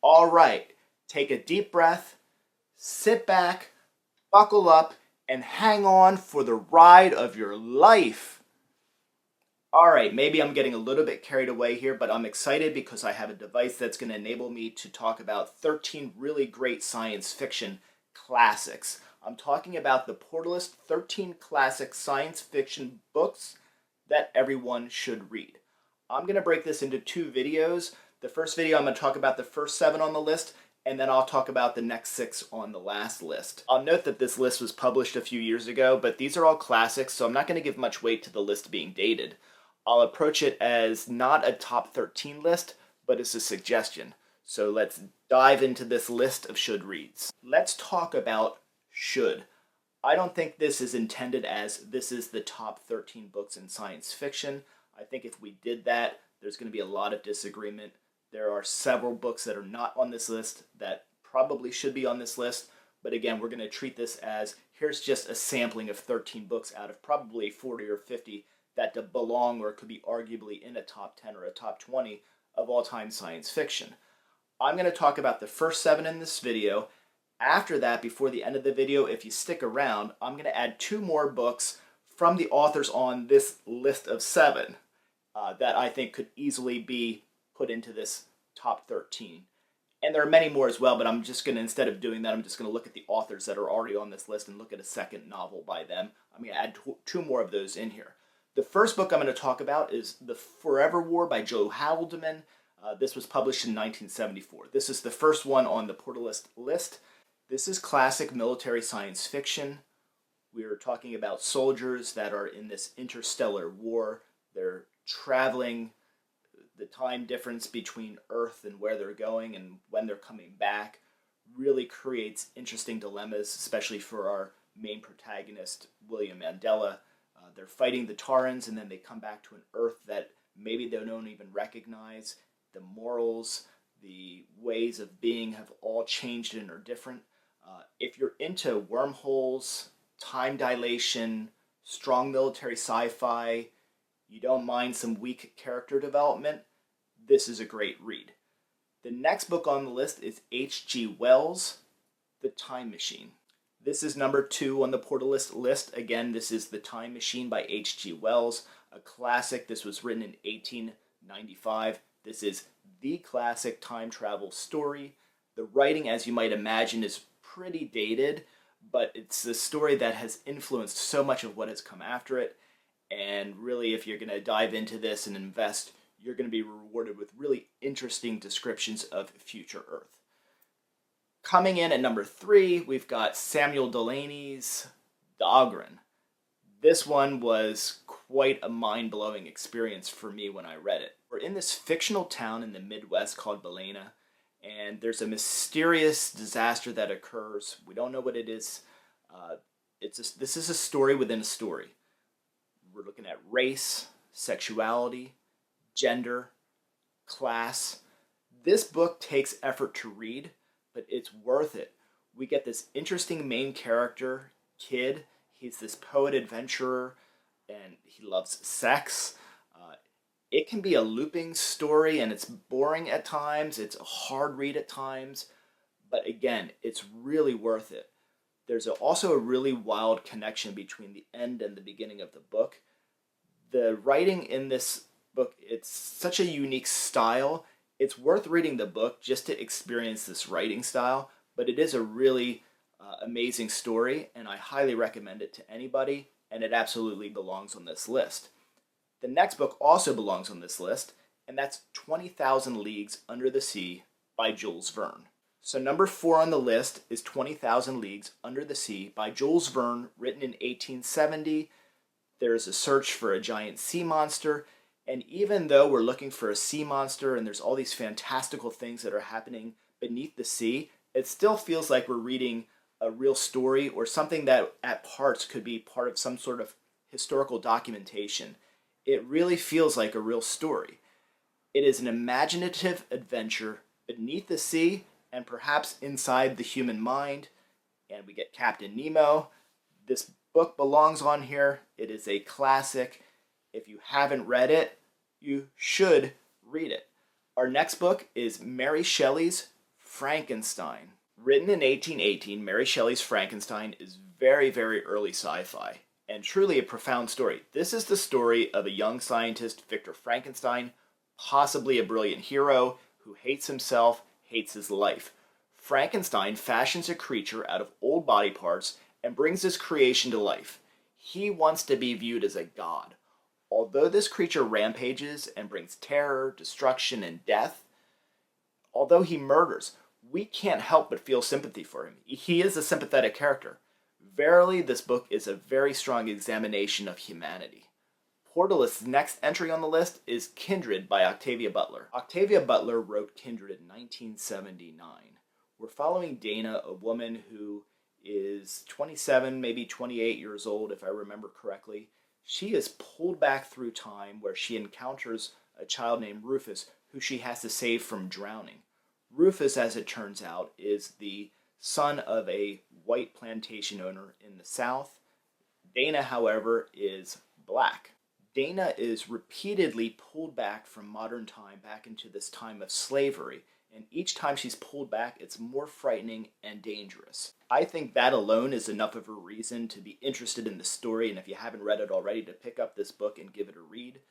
All right, take a deep breath, sit back, buckle up, and hang on for the ride of your life. All right, maybe I'm getting a little bit carried away here, but I'm excited because I have a device that's going to enable me to talk about 13 really great science fiction classics. I'm talking about the Portalist 13 classic science fiction books that everyone should read. I'm going to break this into two videos. The first video, I'm going to talk about the first 7 on the list, and then I'll talk about the next 6 on the last list. I'll note that this list was published a few years ago, but these are all classics, so I'm not going to give much weight to the list being dated. I'll approach it as not a top 13 list, but as a suggestion. So let's dive into this list of should reads. Let's talk about should. I don't think this is intended as this is the top 13 books in science fiction. I think if we did that, there's going to be a lot of disagreement. There are several books that are not on this list that probably should be on this list. But again, we're going to treat this as here's just a sampling of 13 books out of probably 40 or 50 that belong or could be arguably in a top 10 or a top 20 of all-time science fiction. I'm going to talk about the first 7 in this video. After that, before the end of the video, if you stick around, I'm going to add 2 more books from the authors on this list of 7 that I think could easily be put into this top 13. And there are many more as well, but I'm just going to, instead of doing that, I'm just going to look at the authors that are already on this list and look at a second novel by them. I'm going to add 2 more of those in here. The first book I'm going to talk about is The Forever War by Joe Haldeman. This was published in 1974. This is the first one on the Portalist list. This is classic military science fiction. We're talking about soldiers that are in this interstellar war. They're traveling. The time difference between Earth and where they're going and when they're coming back really creates interesting dilemmas, especially for our main protagonist, William Mandela. They're fighting the Taurans, and then they come back to an Earth that maybe they don't even recognize. The morals, the ways of being have all changed and are different. If you're into wormholes, time dilation, strong military sci-fi, you don't mind some weak character development, this is a great read. The next book on the list is H.G. Wells' The Time Machine. This is number 2 on the Portalist list. Again, this is The Time Machine by H.G. Wells, a classic. This was written in 1895. This is the classic time travel story. The writing, as you might imagine, is pretty dated, but it's a story that has influenced so much of what has come after it. And really, if you're going to dive into this and invest, you're going to be rewarded with really interesting descriptions of future Earth. Coming in at number 3, we've got Samuel Delany's Dahlgren. This one was quite a mind-blowing experience for me when I read it. We're in this fictional town in the Midwest called Belena, and there's a mysterious disaster that occurs. We don't know what it is. This is a story within a story. We're looking at race, sexuality, gender, class. This book takes effort to read, but it's worth it. We get this interesting main character, Kid. He's this poet adventurer, and he loves sex. It can be a looping story, and it's boring at times. It's a hard read at times, but again, it's really worth it. There's also a really wild connection between the end and the beginning of the book. The writing in this book, it's such a unique style. It's worth reading the book just to experience this writing style, but it is a really amazing story, and I highly recommend it to anybody, and it absolutely belongs on this list. The next book also belongs on this list, and that's 20,000 Leagues Under the Sea by Jules Verne. So number 4 on the list is 20,000 Leagues Under the Sea by Jules Verne, written in 1870. There's a search for a giant sea monster, and even though we're looking for a sea monster and there's all these fantastical things that are happening beneath the sea, it still feels like we're reading a real story or something that at parts could be part of some sort of historical documentation. It really feels like a real story. It is an imaginative adventure beneath the sea and perhaps inside the human mind. And we get Captain Nemo. This book belongs on here. It is a classic. If you haven't read it, you should read it. Our next book is Mary Shelley's Frankenstein. Written in 1818, Mary Shelley's Frankenstein is very, very early sci-fi, and truly a profound story. This is the story of a young scientist, Victor Frankenstein, possibly a brilliant hero, who hates himself, hates his life. Frankenstein fashions a creature out of old body parts and brings his creation to life. He wants to be viewed as a god. Although this creature rampages and brings terror, destruction, and death, although he murders, we can't help but feel sympathy for him. He is a sympathetic character. Verily, this book is a very strong examination of humanity. Portalist's next entry on the list is Kindred by Octavia Butler. Octavia Butler wrote Kindred in 1979. We're following Dana, a woman who is 27, maybe 28 years old, if I remember correctly. She is pulled back through time where she encounters a child named Rufus who she has to save from drowning. Rufus, as it turns out, is the son of a white plantation owner in the South. Dana, however, is black. Dana is repeatedly pulled back from modern time back into this time of slavery, and each time she's pulled back, it's more frightening and dangerous. I think that alone is enough of a reason to be interested in the story, and if you haven't read it already, to pick up this book and give it a read.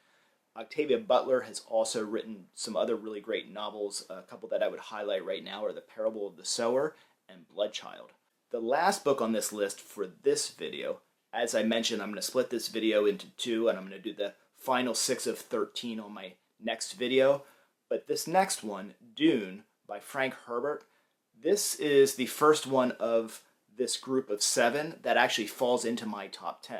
Octavia Butler has also written some other really great novels. A couple that I would highlight right now are The Parable of the Sower and Bloodchild. The last book on this list for this video, as I mentioned, I'm going to split this video into two, and I'm going to do the final 6 of 13 on my next video. But this next one, Dune, by Frank Herbert, this is the first one of this group of 7 that actually falls into my top 10.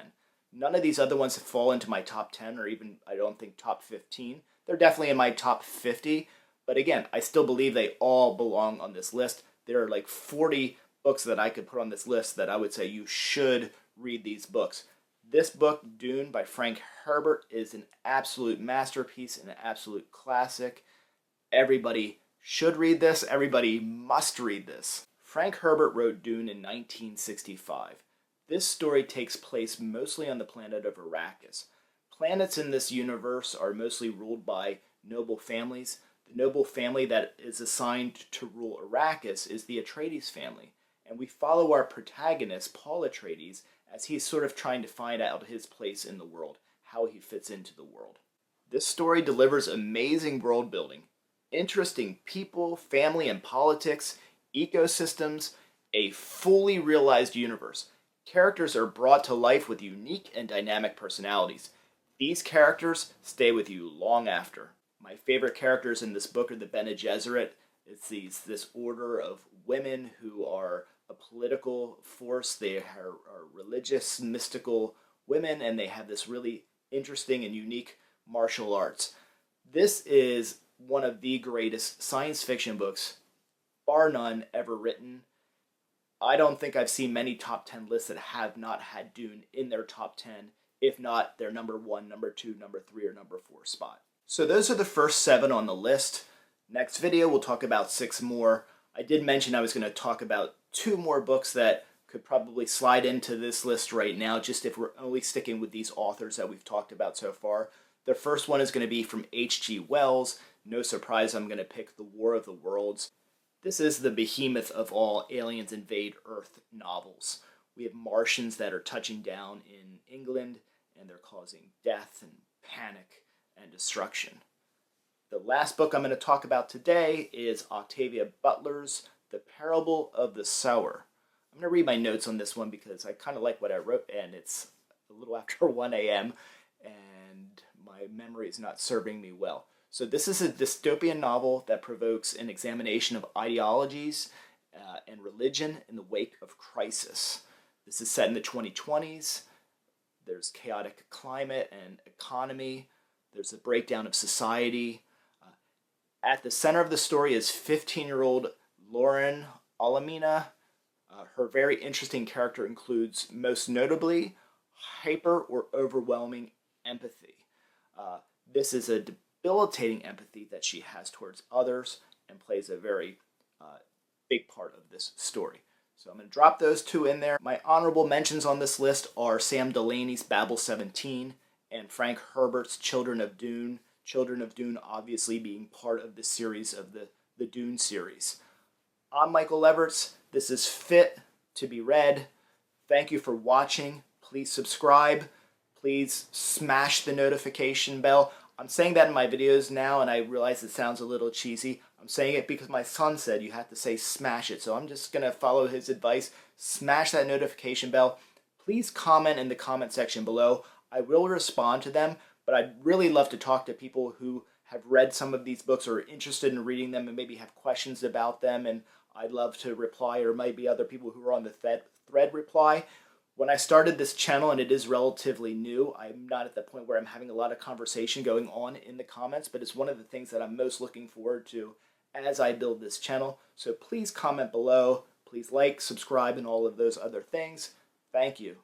None of these other ones fall into my top 10 or even, I don't think, top 15. They're definitely in my top 50. But again, I still believe they all belong on this list. There are like 40 books that I could put on this list that I would say you should read these books. This book, Dune by Frank Herbert, is an absolute masterpiece and an absolute classic. Everybody should read this. Everybody must read this. Frank Herbert wrote Dune in 1965. This story takes place mostly on the planet of Arrakis. Planets in this universe are mostly ruled by noble families. The noble family that is assigned to rule Arrakis is the Atreides family. And we follow our protagonist, Paul Atreides, as he's sort of trying to find out his place in the world, how he fits into the world. This story delivers amazing world building, interesting people, family and politics, ecosystems, a fully realized universe. Characters are brought to life with unique and dynamic personalities. These characters stay with you long after. My favorite characters in this book are the Bene Gesserit. It's this order of women who are a political force. They are religious, mystical women, and they have this really interesting and unique martial arts. This is one of the greatest science fiction books, bar none, ever written. I don't think I've seen many top 10 lists that have not had Dune in their top 10, if not their number 1, number 2, number 3, or number 4 spot. So those are the first 7 on the list. Next video, we'll talk about 6 more. I did mention I was going to talk about 2 more books that could probably slide into this list right now, just if we're only sticking with these authors that we've talked about so far. The first one is going to be from H.G. Wells. No surprise, I'm going to pick The War of the Worlds. This is the behemoth of all aliens invade Earth novels. We have Martians that are touching down in England, and they're causing death and panic and destruction. The last book I'm going to talk about today is Octavia Butler's The Parable of the Sower. I'm going to read my notes on this one because I kind of like what I wrote, and it's a little after 1 a.m., and my memory is not serving me well. So this is a dystopian novel that provokes an examination of ideologies and religion in the wake of crisis. This is set in the 2020s. There's chaotic climate and economy. There's a breakdown of society. At the center of the story is 15-year-old Lauren Alamina. Her very interesting character includes, most notably, hyper or overwhelming empathy. This is a debilitating empathy that she has towards others and plays a very big part of this story. So I'm going to drop those 2 in there. My honorable mentions on this list are Sam Delaney's Babel 17 and Frank Herbert's Children of Dune. Children of Dune obviously being part of the series of the Dune series. I'm Michael Leverts. This is Fit to be Read. Thank you for watching. Please subscribe. Please smash the notification bell. I'm saying that in my videos now, and I realize it sounds a little cheesy. I'm saying it because my son said you have to say smash it, so I'm just going to follow his advice. Smash that notification bell. Please comment in the comment section below. I will respond to them, but I'd really love to talk to people who have read some of these books or are interested in reading them and maybe have questions about them, and I'd love to reply, or maybe other people who are on the thread reply. When I started this channel, and it is relatively new, I'm not at the point where I'm having a lot of conversation going on in the comments, but it's one of the things that I'm most looking forward to as I build this channel. So please comment below, please like, subscribe, and all of those other things. Thank you.